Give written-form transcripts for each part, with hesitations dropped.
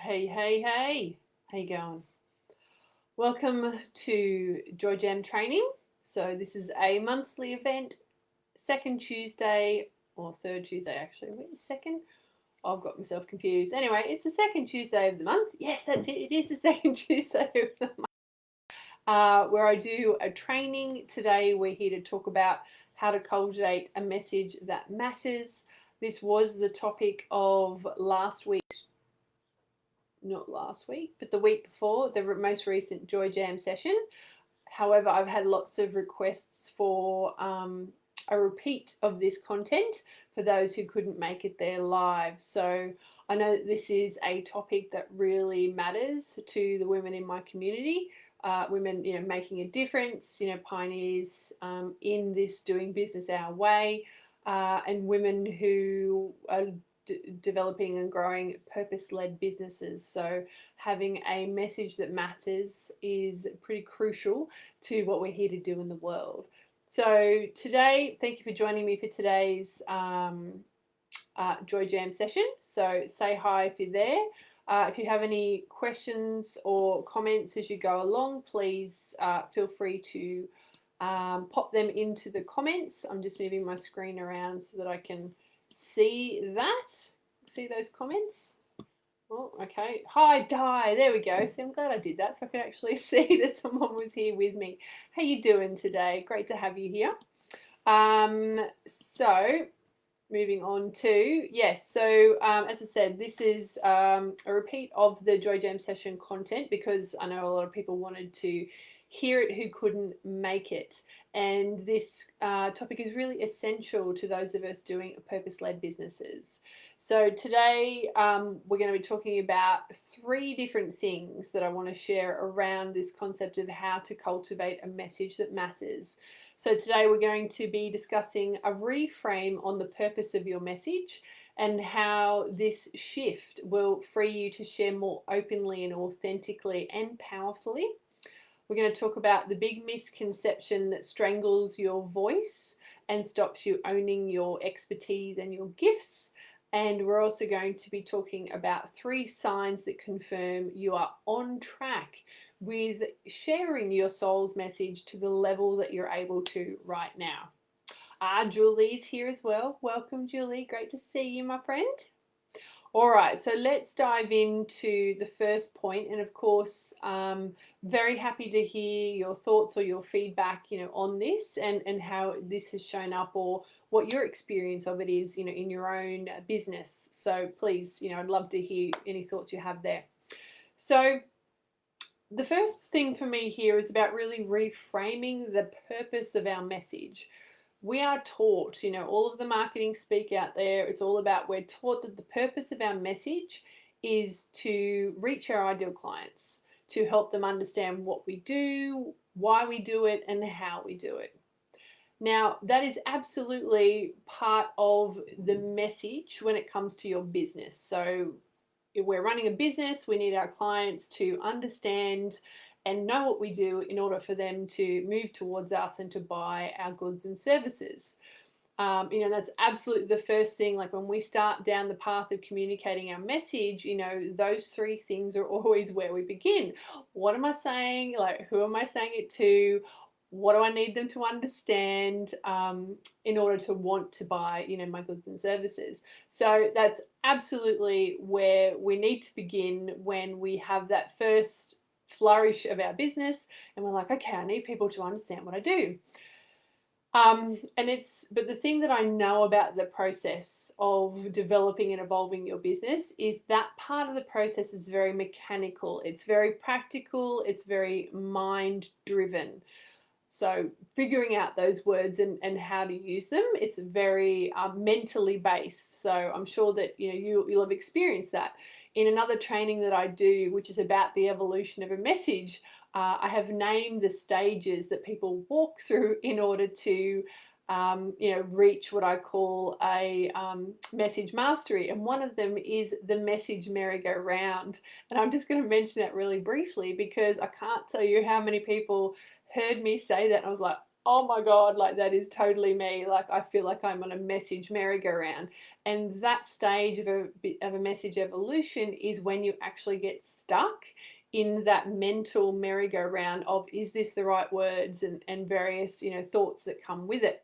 Hey, how you going? Welcome to Joy Jam training. So this is a monthly event, second Tuesday, or third Tuesday actually. Wait a second. I've got myself confused. Anyway, it's the second Tuesday of the month. Yes, that's it. It is the second Tuesday of the month. Where I do a training. Today we're here to talk about how to cultivate a message that matters. This was the topic of last week. Not last week, but the week before, the most recent Joy Jam session. However, I've had lots of requests for a repeat of this content for those who couldn't make it there live. So I know that this is a topic that really matters to the women in my community. Women, making a difference, pioneers in this doing business our way, and women who are developing and growing purpose-led businesses. So having a message that matters is pretty crucial to what we're here to do in the world. So today, thank you for joining me for today's Joy Jam session. So say hi if you're there. If you have any questions or comments as you go along, please feel free to pop them into the comments. I'm just moving my screen around so that I can see that. See those comments? Oh, okay. Hi, Di. There we go. See, I'm glad I did that so I could actually see that someone was here with me. How you doing today? Great to have you here. So moving on to, yes, so as I said, this is a repeat of the Joy Jam session content because I know a lot of people wanted to hear it who couldn't make it. And this topic is really essential to those of us doing purpose-led businesses. So today we're going to be talking about 3 different things that I want to share around this concept of how to cultivate a message that matters. So today we're going to be discussing a reframe on the purpose of your message and how this shift will free you to share more openly and authentically and powerfully. We're going to talk about the big misconception that strangles your voice and stops you owning your expertise and your gifts. And we're also going to be talking about 3 signs that confirm you are on track with sharing your soul's message to the level that you're able to right now. Julie's here as well. Welcome, Julie. Great to see you, my friend. All right, so let's dive into the first point, and of course, very happy to hear your thoughts or your feedback, on this and how this has shown up or what your experience of it is, in your own business. So please, I'd love to hear any thoughts you have there. So the first thing for me here is about really reframing the purpose of our message. We are taught, all of the marketing speak out there, it's all about, we're taught that the purpose of our message is to reach our ideal clients, to help them understand what we do, why we do it, and how we do it. Now, that is absolutely part of the message when it comes to your business. So if we're running a business, we need our clients to understand and know what we do in order for them to move towards us and to buy our goods and services. That's absolutely the first thing. Like when we start down the path of communicating our message, those 3 things are always where we begin. What am I saying? Like, who am I saying it to? What do I need them to understand in order to want to buy, my goods and services? So that's absolutely where we need to begin when we have that first flourish of our business and we're like, okay, I need people to understand what I do. But the thing that I know about the process of developing and evolving your business is that part of the process is very mechanical. It's very practical. It's very mind driven. So figuring out those words and how to use them, it's very mentally based. So I'm sure that you'll have experienced that. In another training that I do, which is about the evolution of a message, I have named the stages that people walk through in order to reach what I call a message mastery. And one of them is the message merry-go-round. And I'm just going to mention that really briefly because I can't tell you how many people heard me say that and I was like, Oh my God, like that is totally me. Like I feel like I'm on a message merry-go-round. And that stage of a message evolution is when you actually get stuck in that mental merry-go-round of, is this the right words, and various, thoughts that come with it.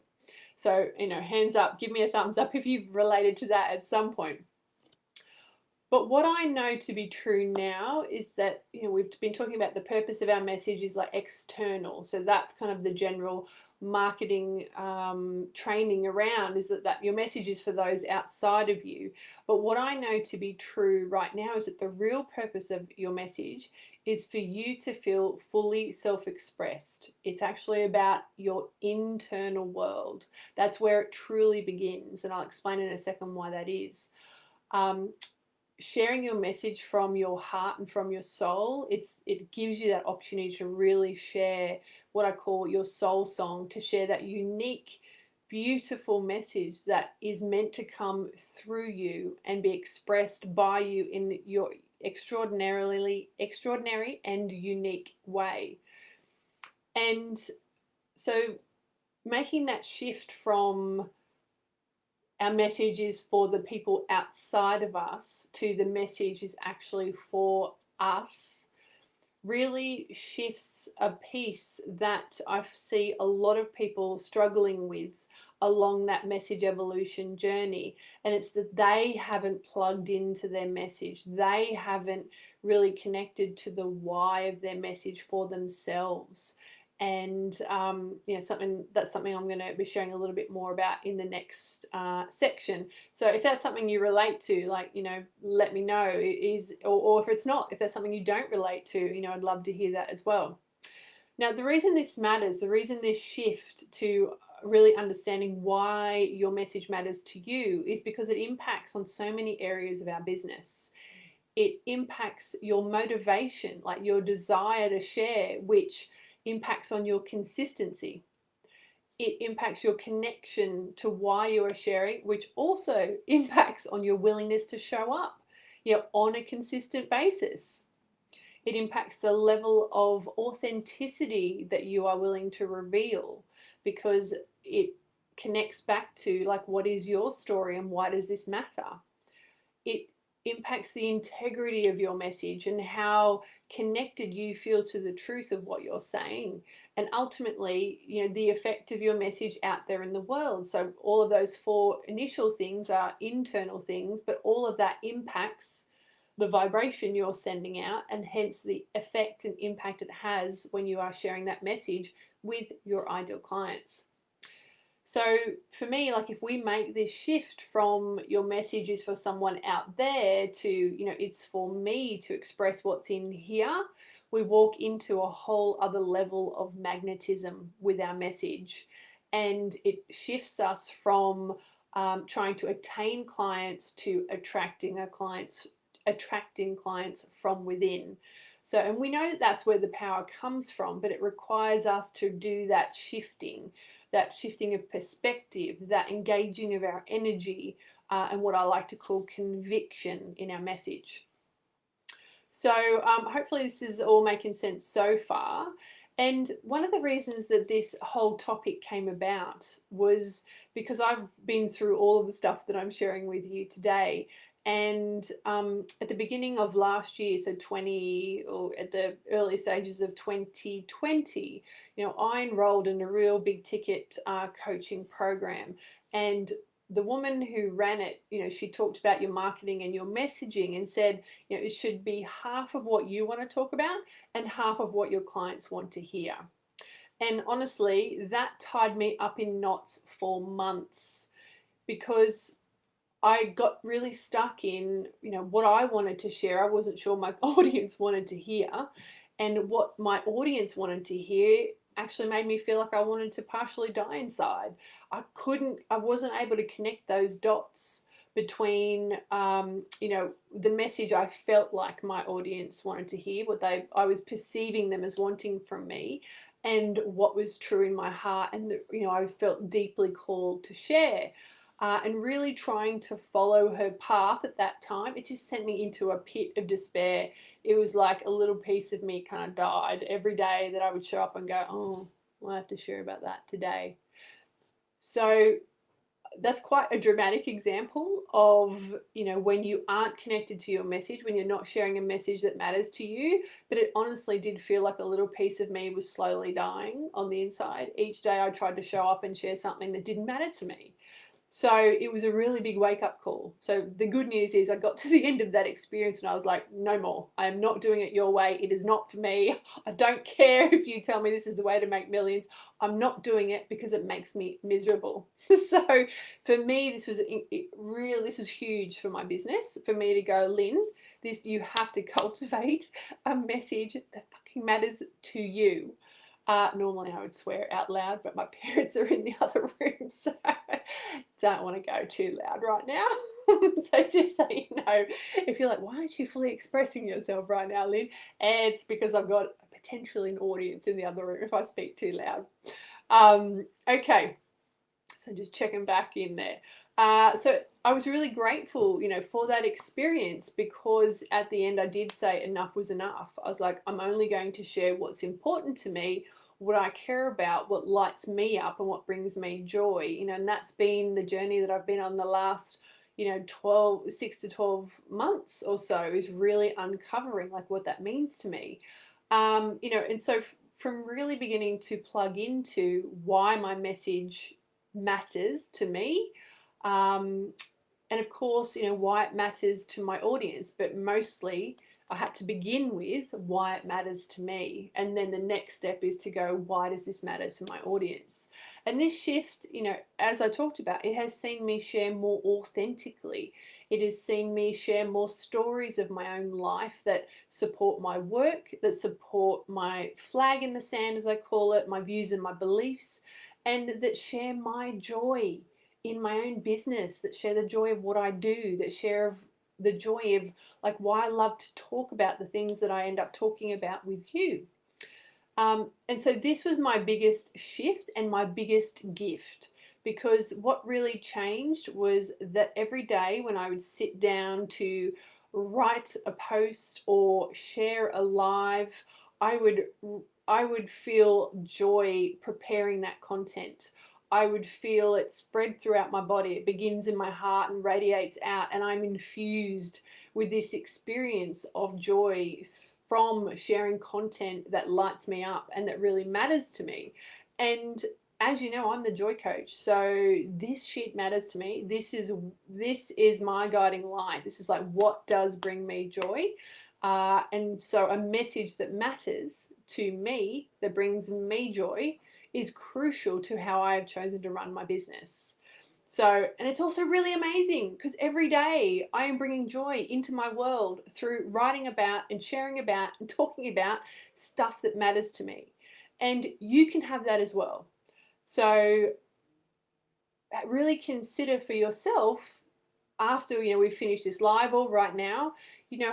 So, hands up, give me a thumbs up if you've related to that at some point. But what I know to be true now is that, we've been talking about the purpose of our message is like external. So that's kind of the general marketing training around, is that your message is for those outside of you. But what I know to be true right now is that the real purpose of your message is for you to feel fully self-expressed. It's actually about your internal world. That's where it truly begins. And I'll explain in a second why that is. Sharing your message from your heart and from your soul, it gives you that opportunity to really share what I call your soul song, to share that unique, beautiful message that is meant to come through you and be expressed by you in your extraordinary and unique way. And so making that shift from our message is for the people outside of us to the message is actually for us really shifts a piece that I see a lot of people struggling with along that message evolution journey. And it's that they haven't plugged into their message. They haven't really connected to the why of their message for themselves. And something I'm going to be sharing a little bit more about in the next section. So if that's something you relate to, let me know. Or if it's not, if that's something you don't relate to, I'd love to hear that as well. Now, the reason this matters, the reason this shift to really understanding why your message matters to you is because it impacts on so many areas of our business. It impacts your motivation, like your desire to share, which impacts on your consistency. It impacts your connection to why you are sharing, which also impacts on your willingness to show up, on a consistent basis. It impacts the level of authenticity that you are willing to reveal, because it connects back to like, what is your story and why does this matter? It impacts the integrity of your message and how connected you feel to the truth of what you're saying, and ultimately, the effect of your message out there in the world. So all of those four initial things are internal things, but all of that impacts the vibration you're sending out, and hence the effect and impact it has when you are sharing that message with your ideal clients. So for me, like if we make this shift from your message is for someone out there to, it's for me to express what's in here, we walk into a whole other level of magnetism with our message. And it shifts us from trying to attain clients to attracting clients from within. So, and we know that that's where the power comes from, but it requires us to do that shifting of perspective, that engaging of our energy, and what I like to call conviction in our message. So hopefully this is all making sense so far. And one of the reasons that this whole topic came about was because I've been through all of the stuff that I'm sharing with you today. And at the beginning of last year, so or at the early stages of 2020, I enrolled in a real big ticket coaching program. And the woman who ran it, she talked about your marketing and your messaging and said, it should be half of what you want to talk about and half of what your clients want to hear. And honestly, that tied me up in knots for months, because I got really stuck in, what I wanted to share. I wasn't sure my audience wanted to hear, and what my audience wanted to hear actually made me feel like I wanted to partially die inside. I wasn't able to connect those dots between, the message I felt like my audience wanted to hear, I was perceiving them as wanting from me, and what was true in my heart, and I felt deeply called to share. And really trying to follow her path at that time, it just sent me into a pit of despair. It was like a little piece of me kind of died every day that I would show up and go, oh, I'll have to share about that today. So that's quite a dramatic example of, when you aren't connected to your message, when you're not sharing a message that matters to you. But it honestly did feel like a little piece of me was slowly dying on the inside. Each day I tried to show up and share something that didn't matter to me. So it was a really big wake-up call. So the good news is I got to the end of that experience and I was like, no more. I am not doing it your way. It is not for me. I don't care if you tell me this is the way to make millions. I'm not doing it because it makes me miserable. So for me, this was huge for my business. For me to go, Lynn, you have to cultivate a message that fucking matters to you. Normally I would swear out loud, but my parents are in the other room, so don't want to go too loud right now. So just so you know, if you're like, why aren't you fully expressing yourself right now, Lynn? It's because I've got potentially an audience in the other room if I speak too loud. Okay, so just checking back in there. So I was really grateful, for that experience, because at the end I did say enough was enough. I was like, I'm only going to share what's important to me, what I care about, what lights me up and what brings me joy, and that's been the journey that I've been on the last, 6 to 12 months or so, is really uncovering like what that means to me. And so from really beginning to plug into why my message matters to me, and of course, why it matters to my audience, but mostly I had to begin with why it matters to me. And then the next step is to go, why does this matter to my audience? And this shift, as I talked about, it has seen me share more authentically. It has seen me share more stories of my own life that support my work, that support my flag in the sand, as I call it, my views and my beliefs, and that share my joy in my own business, that share the joy of what I do, that share of the joy of like why I love to talk about the things that I end up talking about with you. And so this was my biggest shift and my biggest gift, because what really changed was that every day when I would sit down to write a post or share a live, I would feel joy preparing that content. I would feel it spread throughout my body. It begins in my heart and radiates out, and I'm infused with this experience of joy from sharing content that lights me up and that really matters to me. And as you know, I'm the joy coach, so this shit matters to me. This is my guiding light. This is like what does bring me joy, and so a message that matters to me, that brings me joy, is crucial to how I have chosen to run my business. So, and it's also really amazing because every day I am bringing joy into my world through writing about and sharing about and talking about stuff that matters to me. And you can have that as well. So really consider for yourself, after we finish this live or right now,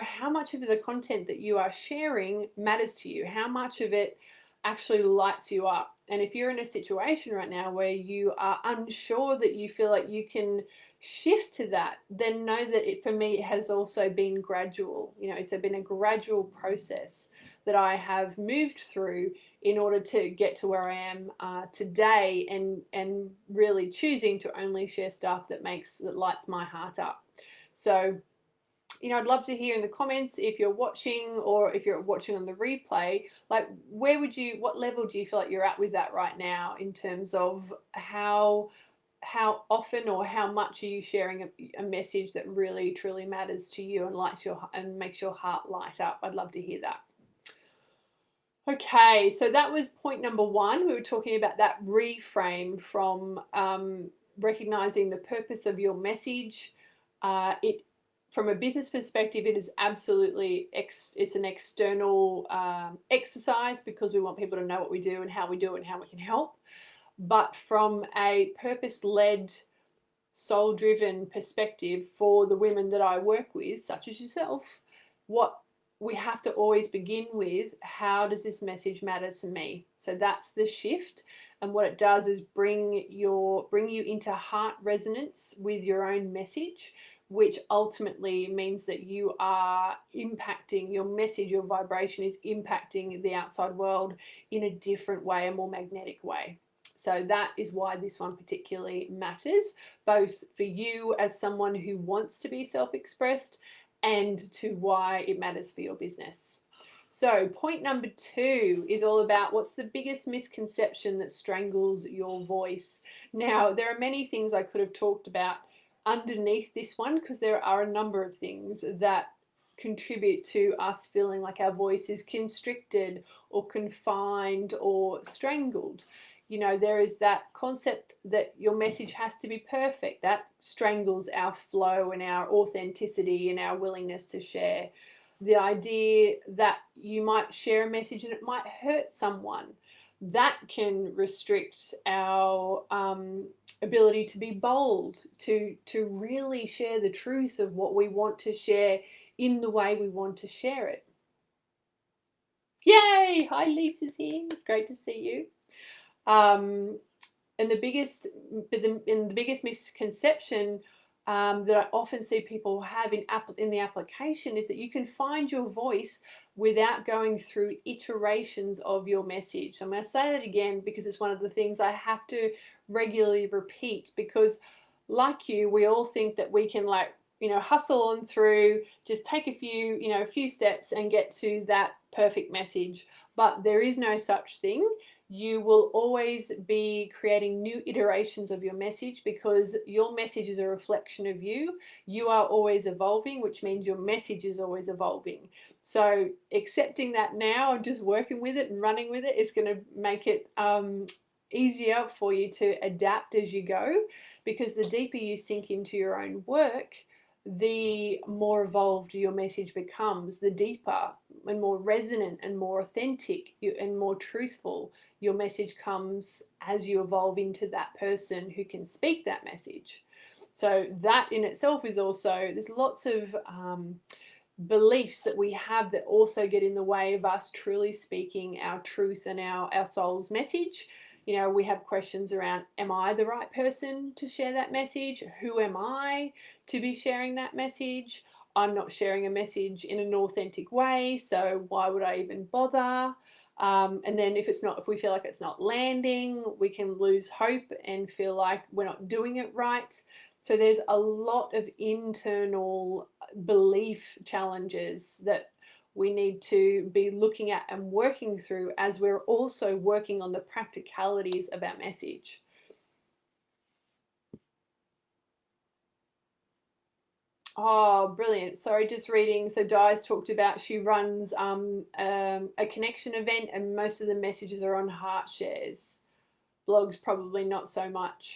how much of the content that you are sharing matters to you, how much of it actually lights you up. And if you're in a situation right now where you are unsure that you feel like you can shift to that, then know that for me it has also been gradual. It's been a gradual process that I have moved through in order to get to where I am today, and really choosing to only share stuff that lights my heart up. So I'd love to hear in the comments if you're watching, or if you're watching on the replay, like what level do you feel like you're at with that right now, in terms of how often or how much are you sharing a message that really truly matters to you and makes your heart light up? I'd love to hear that. Okay, so that was point number 1. We were talking about that reframe from recognizing the purpose of your message. From a business perspective, it is absolutely it's an external exercise, because we want people to know what we do and how we do it and how we can help. But from a purpose-led, soul-driven perspective, for the women that I work with, such as yourself, what we have to always begin with, how does this message matter to me? So that's the shift. And what it does is bring you into heart resonance with your own message, which ultimately means that you are impacting your message, your vibration is impacting the outside world in a different way, a more magnetic way. So that is why this one particularly matters, both for you as someone who wants to be self-expressed and to why it matters for your business. So point number 2 is all about what's the biggest misconception that strangles your voice. Now, there are many things I could have talked about underneath this one, because there are a number of things that contribute to us feeling like our voice is constricted or confined or strangled. You know, there is that concept that your message has to be perfect. That strangles our flow and our authenticity and our willingness to share. The idea that you might share a message and it might hurt someone, that can restrict our ability to be bold, to really share the truth of what we want to share in the way we want to share it. Yay! Hi, Lisa's here. It's great to see you. And the biggest misconception that I often see people have in the application is that you can find your voice without going through iterations of your message. I'm going to say that again because it's one of the things I have to regularly repeat, because like you, we all think that we can hustle on through, just take a few steps and get to that perfect message. But there is no such thing. You will always be creating new iterations of your message, because your message is a reflection of you. You are always evolving, which means your message is always evolving. So accepting that now and just working with it and running with it is going to make it easier for you to adapt as you go, because the deeper you sink into your own work, the more evolved your message becomes, the deeper and more resonant and more authentic and more truthful your message comes as you evolve into that person who can speak that message. So that in itself is also, there's lots of beliefs that we have that also get in the way of us truly speaking our truth and our soul's message. You know, we have questions around, am I the right person to share that message? Who am I to be sharing that message? I'm not sharing a message in an authentic way, so why would I even bother? And then if we feel like it's not landing, we can lose hope and feel like we're not doing it right. So there's a lot of internal belief challenges that we need to be looking at and working through as we're also working on the practicalities of our message. Oh, brilliant. Sorry, just reading. So Di's talked about she runs a connection event, and most of the messages are on heart shares. Blogs probably not so much.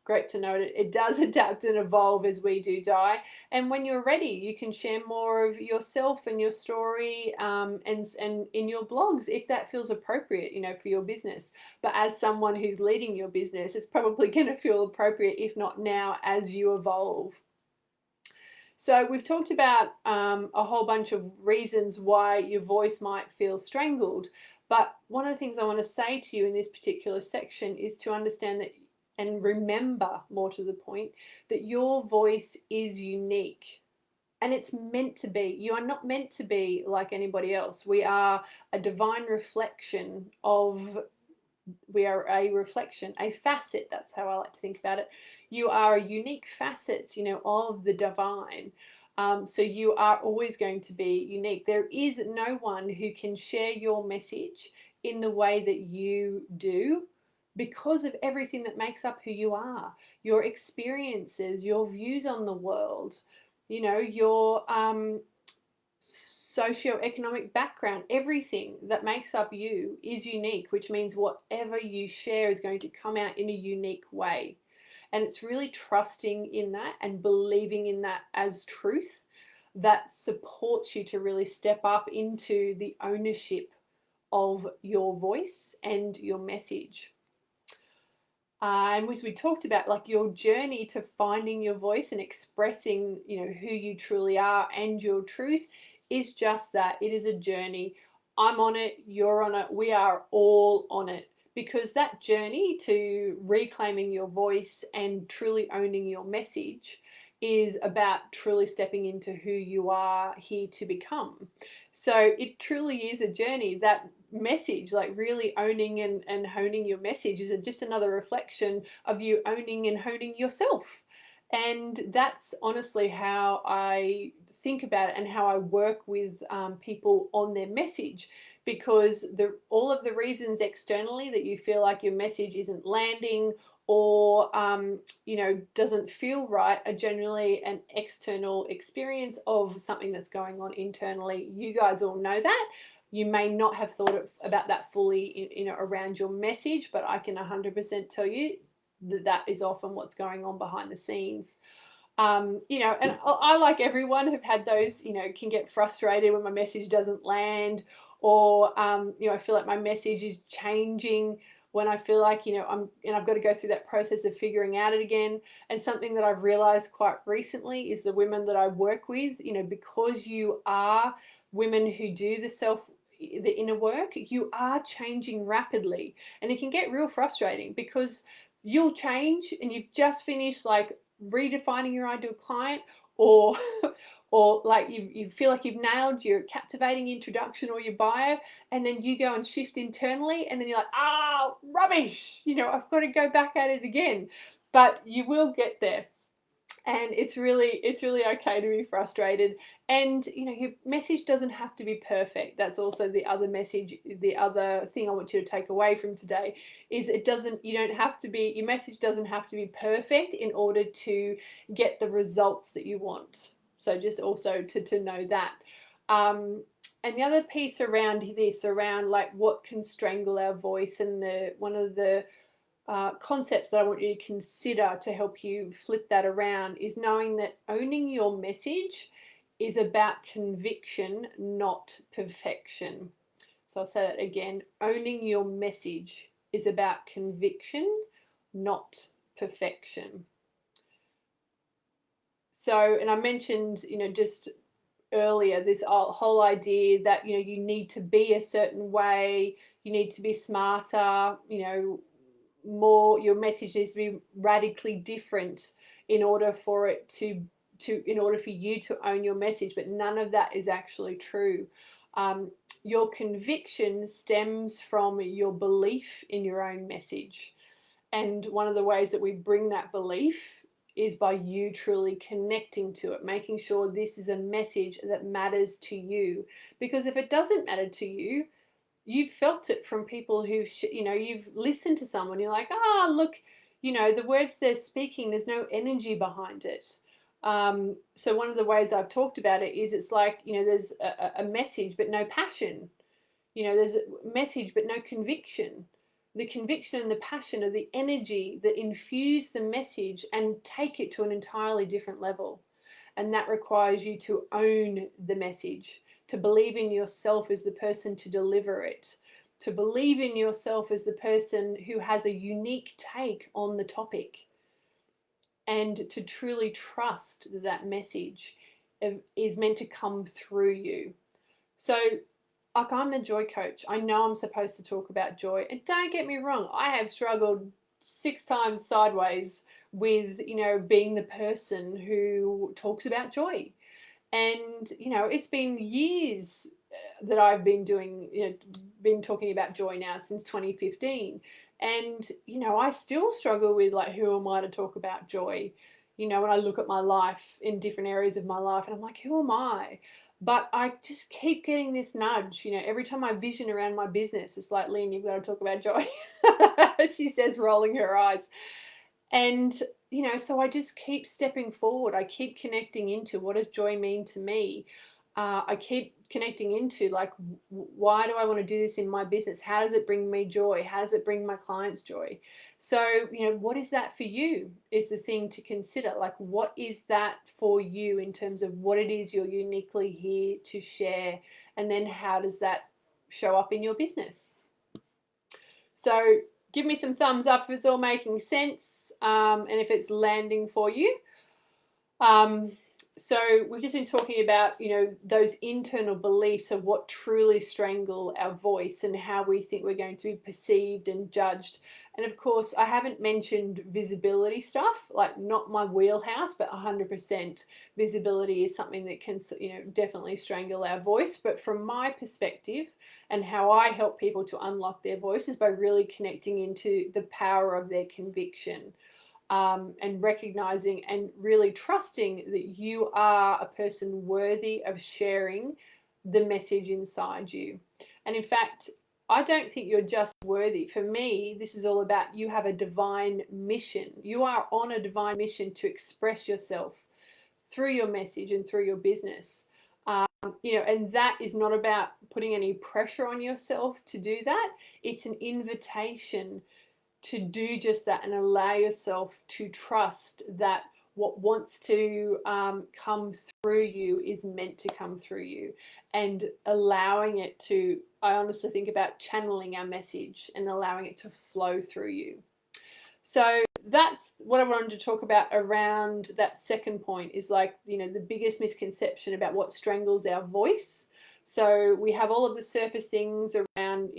Great to know that it does adapt and evolve as we do, Di. And when you're ready, you can share more of yourself and your story and in your blogs if that feels appropriate, for your business. But as someone who's leading your business, it's probably going to feel appropriate, if not now, as you evolve. So we've talked about a whole bunch of reasons why your voice might feel strangled. But one of the things I want to say to you in this particular section is to understand that, and remember, more to the point, that your voice is unique. And it's meant to be. You are not meant to be like anybody else. We are a divine reflection a facet, that's how I like to think about it. You are a unique facet, of the divine. So you are always going to be unique. There is no one who can share your message in the way that you do, because of everything that makes up who you are, your experiences, your views on the world, your socioeconomic background. Everything that makes up you is unique, which means whatever you share is going to come out in a unique way. And it's really trusting in that and believing in that as truth that supports you to really step up into the ownership of your voice and your message. And as we talked about, like your journey to finding your voice and expressing, who you truly are and your truth is just that. It is a journey. I'm on it. You're on it. We are all on it, because that journey to reclaiming your voice and truly owning your message is about truly stepping into who you are here to become. So it truly is a journey. That message, like really owning and honing your message, is just another reflection of you owning and honing yourself. And that's honestly how I think about it and how I work with people on their message, because all of the reasons externally that you feel like your message isn't landing or doesn't feel right are generally an external experience of something that's going on internally. You guys all know that. You may not have thought about that fully around your message, but I can 100% tell you that is often what's going on behind the scenes. And I, like everyone, have had those, can get frustrated when my message doesn't land, or, I feel like my message is changing when I feel like, I've got to go through that process of figuring out it again. And something that I've realized quite recently is the women that I work with, because you are women who do the inner work, you are changing rapidly. And it can get real frustrating because you'll change and you've just finished like redefining your ideal client, or or like you feel like you've nailed your captivating introduction or your bio, and then you go and shift internally, and then you're like, rubbish, I've got to go back at it again. But you will get there, and it's really okay to be frustrated. And your message doesn't have to be perfect. That's also the other message. The other thing I want you to take away from today is your message doesn't have to be perfect in order to get the results that you want. So just also to know that. And the other piece around this, around like what can strangle our voice, and one of the concepts that I want you to consider to help you flip that around, is knowing that owning your message is about conviction, not perfection. So I'll say that again. Owning your message is about conviction, not perfection. So, and I mentioned, just earlier, this whole idea that, you need to be a certain way, you need to be smarter, your message needs to be radically different in order for you to own your message. But none of that is actually true. Your conviction stems from your belief in your own message, and one of the ways that we bring that belief is by you truly connecting to it, making sure this is a message that matters to you. Because if it doesn't matter to you, you've felt it from people you've listened to someone, you're like, look, the words they're speaking, there's no energy behind it. So one of the ways I've talked about it is, it's like, there's a message but no passion. There's a message but no conviction. The conviction and the passion are the energy that infuse the message and take it to an entirely different level. And that requires you to own the message, to believe in yourself as the person to deliver it, to believe in yourself as the person who has a unique take on the topic, and to truly trust that that message is meant to come through you. So, like, I'm the joy coach. I know I'm supposed to talk about joy. And don't get me wrong, I have struggled 6 times sideways with, being the person who talks about joy. And, it's been years that I've been been talking about joy now, since 2015. And, I still struggle with, like, who am I to talk about joy? When I look at my life in different areas of my life, and I'm like, who am I? But I just keep getting this nudge, every time I vision around my business, it's like, Lynn, you've got to talk about joy. She says, rolling her eyes. And, so I just keep stepping forward. I keep connecting into, what does joy mean to me? I keep connecting into, like, why do I want to do this in my business? How does it bring me joy? How does it bring my clients joy? So, what is that for you is the thing to consider. Like, what is that for you in terms of what it is you're uniquely here to share? And then how does that show up in your business? So give me some thumbs up if it's all making sense, and if it's landing for you. So we've just been talking about, those internal beliefs of what truly strangle our voice and how we think we're going to be perceived and judged. And of course, I haven't mentioned visibility stuff, like not my wheelhouse, but 100% visibility is something that can, definitely strangle our voice. But from my perspective and how I help people to unlock their voice is by really connecting into the power of their conviction. And recognizing and really trusting that you are a person worthy of sharing the message inside you. And in fact, I don't think you're just worthy. For me, this is all about you have a divine mission. You are on a divine mission to express yourself through your message and through your business. And that is not about putting any pressure on yourself to do that. It's an invitation to do just that and allow yourself to trust that what wants to come through you is meant to come through you, and allowing it to, I honestly think about channeling our message and allowing it to flow through you. So that's what I wanted to talk about around that second point, is like, the biggest misconception about what strangles our voice. So we have all of the surface things around,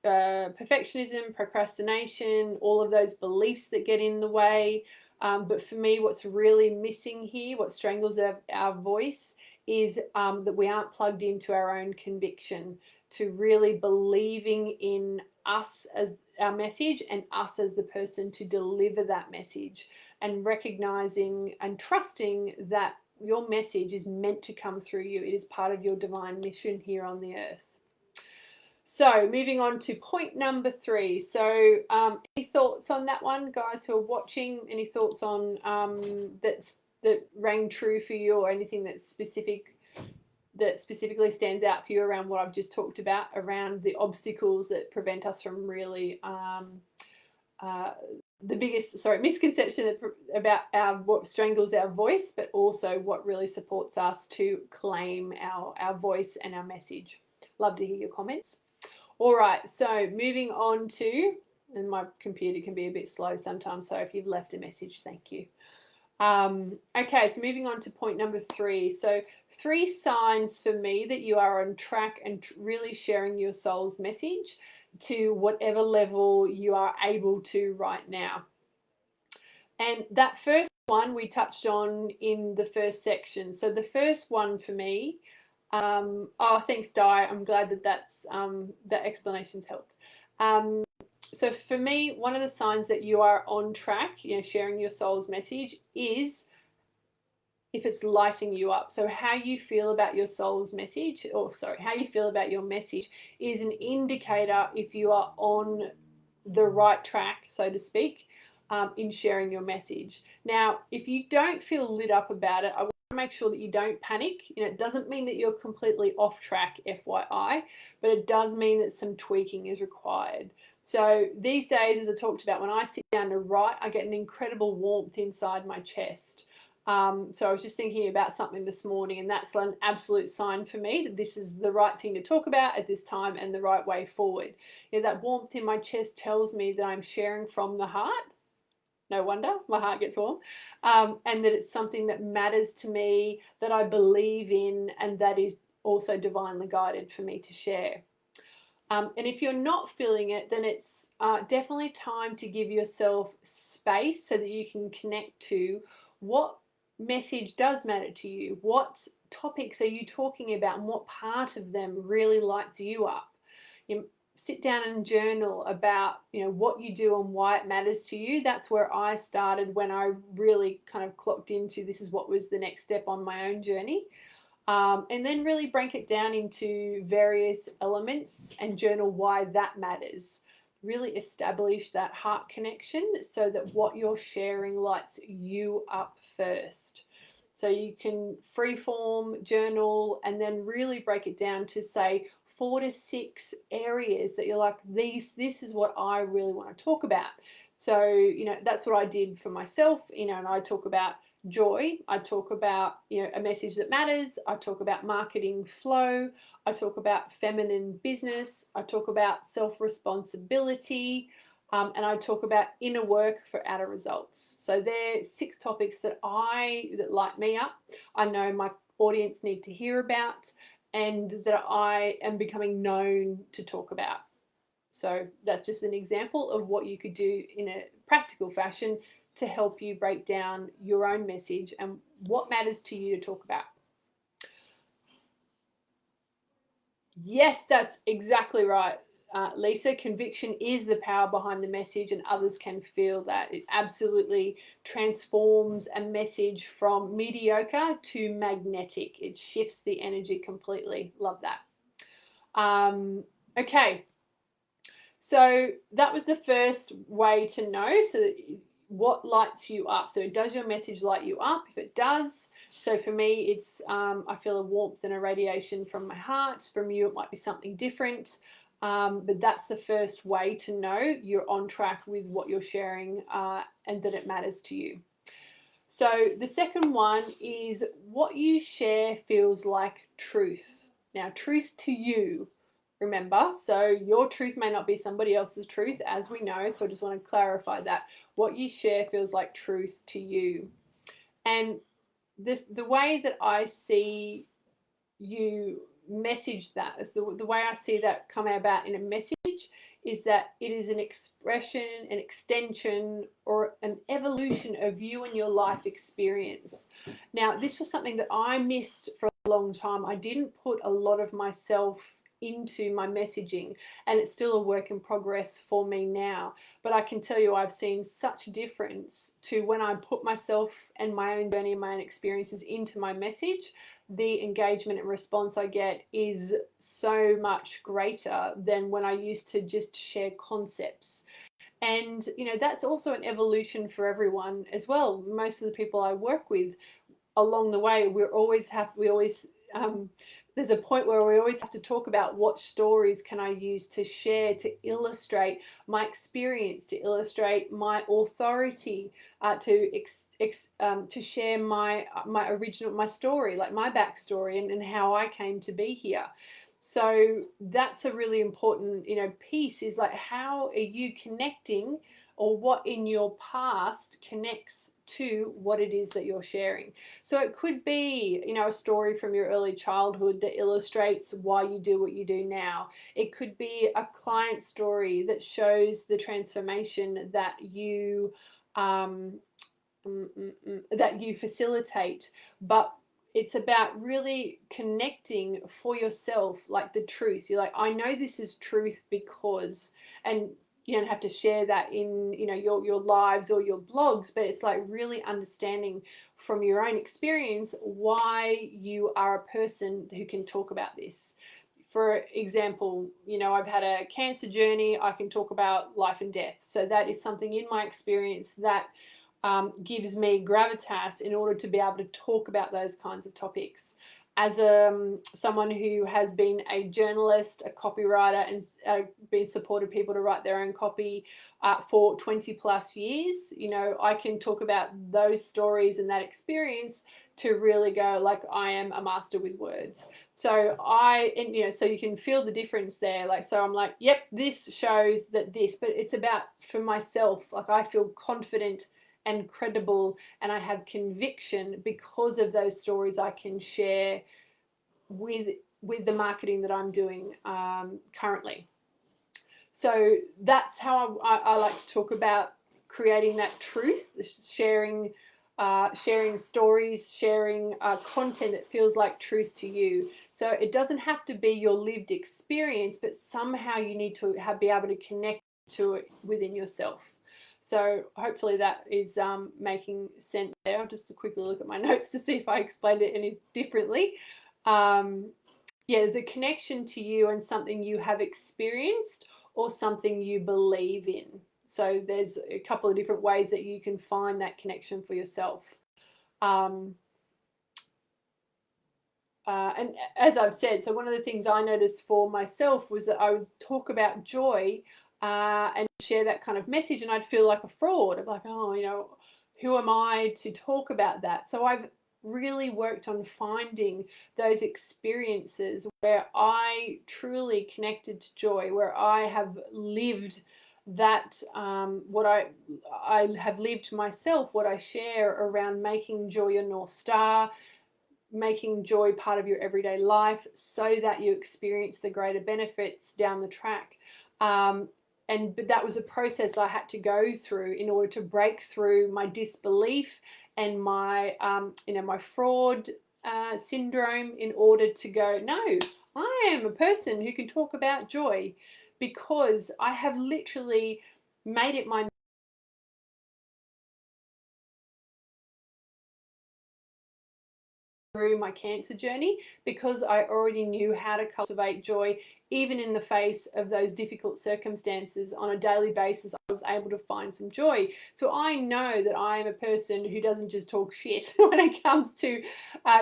perfectionism, procrastination, all of those beliefs that get in the way. But for me, what's really missing here, what strangles our voice, is that we aren't plugged into our own conviction, to really believing in us as our message and us as the person to deliver that message, and recognizing and trusting that your message is meant to come through you. It is part of your divine mission here on the earth. So moving on to point number 3. So any thoughts on that one, guys who are watching? Any thoughts on that rang true for you, or anything that specifically stands out for you around what I've just talked about, around the obstacles that prevent us from really the biggest misconception about what strangles our voice, but also what really supports us to claim our voice and our message. Love to hear your comments. All right, so moving on to, and my computer can be a bit slow sometimes, so if you've left a message, thank you. Okay, so moving on to point number 3. So 3 signs for me that you are on track and really sharing your soul's message to whatever level you are able to right now. And that first one we touched on in the first section. So the first one for me, thanks, Di. I'm glad that explanation's helped. So for me, one of the signs that you are on track, sharing your soul's message, is if it's lighting you up. So how you feel about your soul's message, how you feel about your message, is an indicator if you are on the right track, so to speak, in sharing your message. Now, if you don't feel lit up about it, I want to make sure that you don't panic. It doesn't mean that you're completely off track, FYI, but it does mean that some tweaking is required. So these days, as I talked about, when I sit down to write, I get an incredible warmth inside my chest. So I was just thinking about something this morning, and that's an absolute sign for me that this is the right thing to talk about at this time and the right way forward. That warmth in my chest tells me that I'm sharing from the heart. No wonder my heart gets warm. And that it's something that matters to me, that I believe in, and that is also divinely guided for me to share. And if you're not feeling it, then it's definitely time to give yourself space so that you can connect to what message does matter to you, what topics are you talking about, and what part of them really lights you up. Sit down and journal about what you do and why it matters to you. That's where I started when I really kind of clocked into this is what was the next step on my own journey. And then really break it down into various elements and journal why that matters. Really establish that heart connection so that what you're sharing lights you up first. So you can freeform, journal, and then really break it down to, say, 4 to 6 areas that you're like, this is what I really want to talk about. So, that's what I did for myself, and I talk about joy. I talk about, a message that matters. I talk about marketing flow. I talk about feminine business. I talk about self-responsibility. and I talk about inner work for outer results. So they're 6 topics that light me up. I know my audience need to hear about, and that I am becoming known to talk about. So that's just an example of what you could do in a practical fashion to help you break down your own message and what matters to you to talk about. Yes, that's exactly right, Lisa. Conviction is the power behind the message, and others can feel that. It absolutely transforms a message from mediocre to magnetic. It shifts the energy completely. Love that. Okay, so that was the first way to know. So what lights you up? So does your message light you up? If it does, so for me, it's I feel a warmth and a radiation from my heart. From you, it might be something different. But that's the first way to know you're on track with what you're sharing and that it matters to you. So the second one is what you share feels like truth. Now, truth to you, remember, so your truth may not be somebody else's truth, as we know, so I just want to clarify that. What you share feels like truth to you. And the way that I see you message that, the way I see that come about in a message is that it is an expression, an extension, or an evolution of you and your life experience. Now, this was something that I missed for a long time. I didn't put a lot of myself into my messaging, and it's still a work in progress for me now. But I can tell you I've seen such a difference to when I put myself and my own journey and my own experiences into my message. The engagement and response I get is so much greater than when I used to just share concepts. And that's also an evolution for everyone as well. Most of the people I work with along the way, there's a point where we always have to talk about what stories can I use to share, to illustrate my experience, to illustrate my authority, to share my story, like my backstory, and how I came to be here. So that's a really important piece, is like, how are you connecting, or what in your past connects to what it is that you're sharing. So it could be, a story from your early childhood that illustrates why you do what you do now. It could be a client story that shows the transformation that you facilitate. But it's about really connecting for yourself, like the truth. You're like, I know this is truth because, and you don't have to share that in your lives or your blogs, but it's like really understanding from your own experience why you are a person who can talk about this. For example, I've had a cancer journey. I can talk about life and death, so that is something in my experience that gives me gravitas in order to be able to talk about those kinds of topics. As someone who has been a journalist, a copywriter, and been supported people to write their own copy for 20 plus years, I can talk about those stories and that experience to really go, like, I am a master with words. So so you can feel the difference there. Like, so I'm like, yep, this shows that this, but it's about, for myself, like, I feel confident and credible, and I have conviction because of those stories I can share with the marketing that I'm doing currently. So that's how I like to talk about creating that truth, sharing stories, sharing content that feels like truth to you. So it doesn't have to be your lived experience, but somehow you need to be able to connect to it within yourself. So hopefully that is making sense there. I'll just quickly look at my notes to see if I explained it any differently. There's a connection to you and something you have experienced or something you believe in. So there's a couple of different ways that you can find that connection for yourself. And as I've said, so one of the things I noticed for myself was that I would talk about joy and share that kind of message, and I'd feel like a fraud. I'm like, oh, who am I to talk about that? So I've really worked on finding those experiences where I truly connected to joy, where I have lived that what I have lived myself, what I share around making joy your North Star, making joy part of your everyday life so that you experience the greater benefits down the track. But that was a process I had to go through in order to break through my disbelief and my my fraud syndrome, in order to go, no, I am a person who can talk about joy, because I have literally made it my through my cancer journey, because I already knew how to cultivate joy even in the face of those difficult circumstances. On a daily basis, I was able to find some joy. So I know that I am a person who doesn't just talk shit when it comes to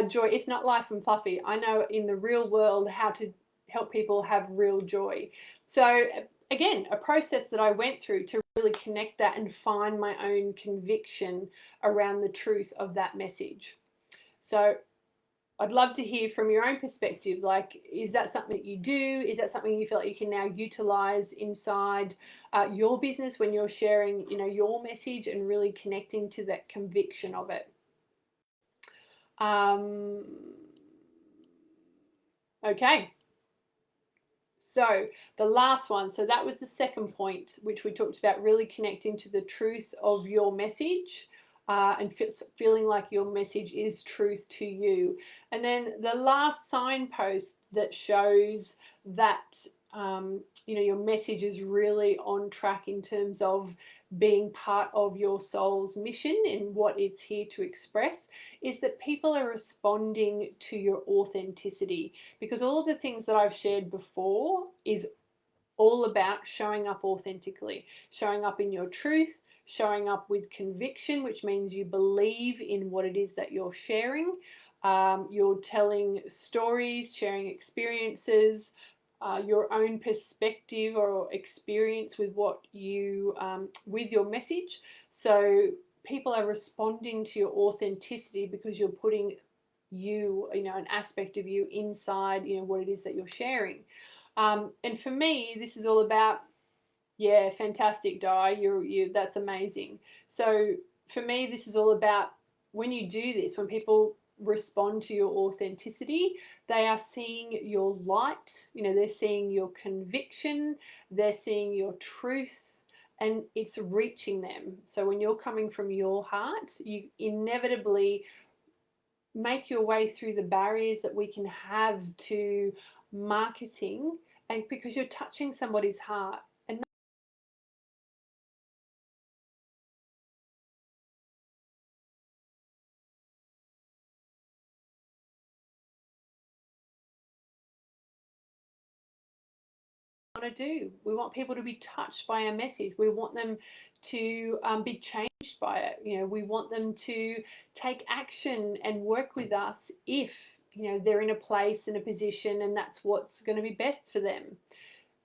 joy. It's not light and fluffy. I know in the real world how to help people have real joy. So again, a process that I went through to really connect that and find my own conviction around the truth of that message. So I'd love to hear from your own perspective. Like, is that something that you do? Is that something you feel like you can now utilize inside your business when you're sharing, your message and really connecting to that conviction of it? Okay. So the last one, so that was the second point, which we talked about, really connecting to the truth of your message. And feeling like your message is truth to you. And then the last signpost that shows that your message is really on track in terms of being part of your soul's mission and what it's here to express, is that people are responding to your authenticity. Because all of the things that I've shared before is all about showing up authentically, showing up in your truth, showing up with conviction, which means you believe in what it is that you're sharing. You're telling stories, sharing experiences, your own perspective or experience with what you with your message. So people are responding to your authenticity because you're putting an aspect of you inside, what it is that you're sharing. And for me, this is all about, yeah, fantastic, Di. That's amazing. So for me, this is all about, when you do this, when people respond to your authenticity, they are seeing your light. They're seeing your conviction. They're seeing your truth. And it's reaching them. So when you're coming from your heart, you inevitably make your way through the barriers that we can have to marketing, and because you're touching somebody's heart. And want to do, we want people to be touched by our message. We want them to be changed by it. We want them to take action and work with us if they're in a place, in a position, and that's what's going to be best for them.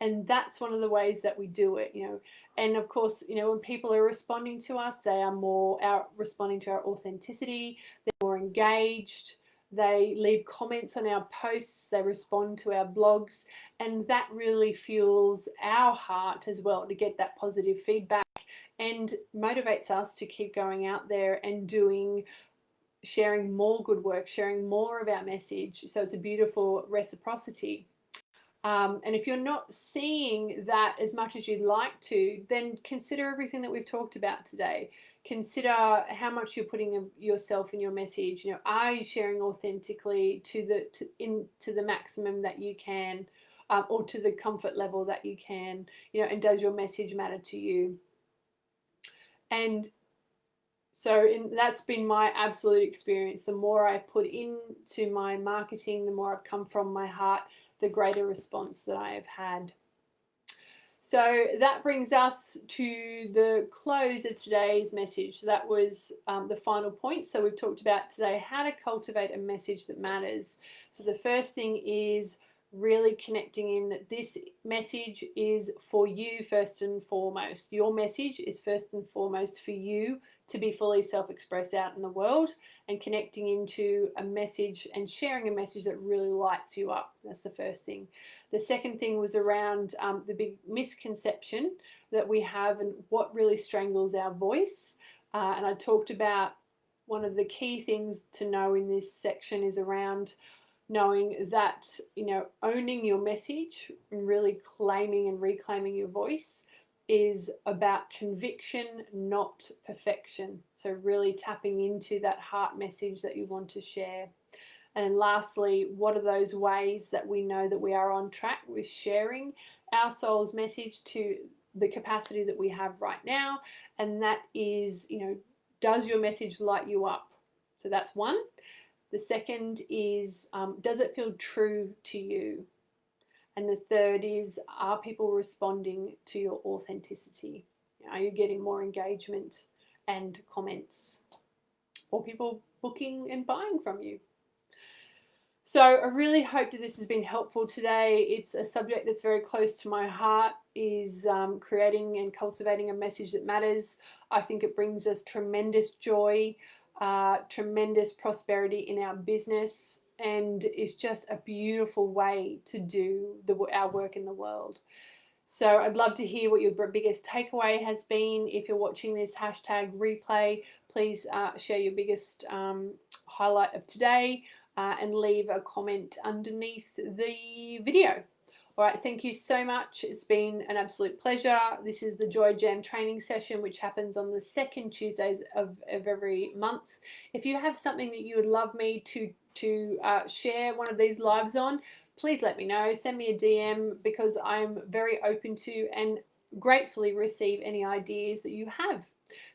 And that's one of the ways that we do it. And of course, when people are responding to us, they are more responding to our authenticity. They're more engaged. They leave comments on our posts. They respond to our blogs. And that really fuels our heart as well, to get that positive feedback, and motivates us to keep going out there and sharing more good work, sharing more of our message. So it's a beautiful reciprocity. And if you're not seeing that as much as you'd like to, then consider everything that we've talked about today. Consider how much you're putting yourself in your message. Are you sharing authentically to the maximum that you can, or to the comfort level that you can? And does your message matter to you? And so that's been my absolute experience. The more I put into my marketing, the more I've come from my heart, the greater response that I have had. So that brings us to the close of today's message. So that was the final point. So we've talked about today how to cultivate a message that matters. So the first thing is really connecting in that this message is for you first and foremost. Your message is first and foremost for you to be fully self-expressed out in the world, and connecting into a message and sharing a message that really lights you up. That's the first thing. The second thing was around the big misconception that we have and what really strangles our voice. And I talked about one of the key things to know in this section is around knowing that, owning your message and really claiming and reclaiming your voice is about conviction, not perfection. So really tapping into that heart message that you want to share. And then lastly, what are those ways that we know that we are on track with sharing our soul's message to the capacity that we have right now? And that is, does your message light you up? So that's one. The second is, does it feel true to you? And the third is, are people responding to your authenticity? Are you getting more engagement and comments, or people booking and buying from you? So I really hope that this has been helpful today. It's a subject that's very close to my heart, is creating and cultivating a message that matters. I think it brings us tremendous joy, tremendous prosperity in our business, and it's just a beautiful way to do our work in the world. So I'd love to hear what your biggest takeaway has been. If you're watching this #replay, please share your biggest highlight of today, and leave a comment underneath the video. All right, thank you so much. It's been an absolute pleasure. This is the Joy Jam training session, which happens on the second Tuesdays of every month. If you have something that you would love me to share one of these lives on, please let me know. Send me a DM, because I'm very open to and gratefully receive any ideas that you have.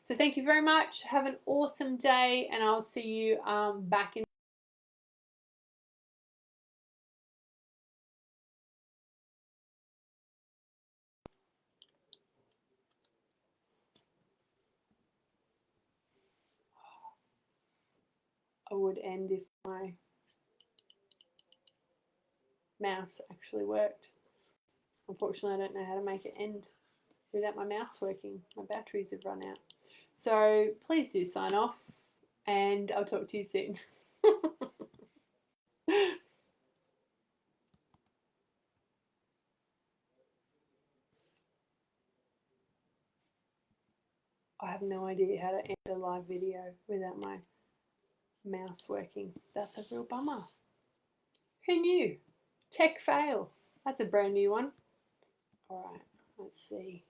So thank you very much. Have an awesome day, and I'll see you back in. I would end if my mouse actually worked. Unfortunately, I don't know how to make it end without my mouse working. My batteries have run out. So please do sign off, and I'll talk to you soon. I have no idea how to end a live video without my mouse working. That's a real bummer. Who knew? Tech fail. That's a brand new one. All right, let's see.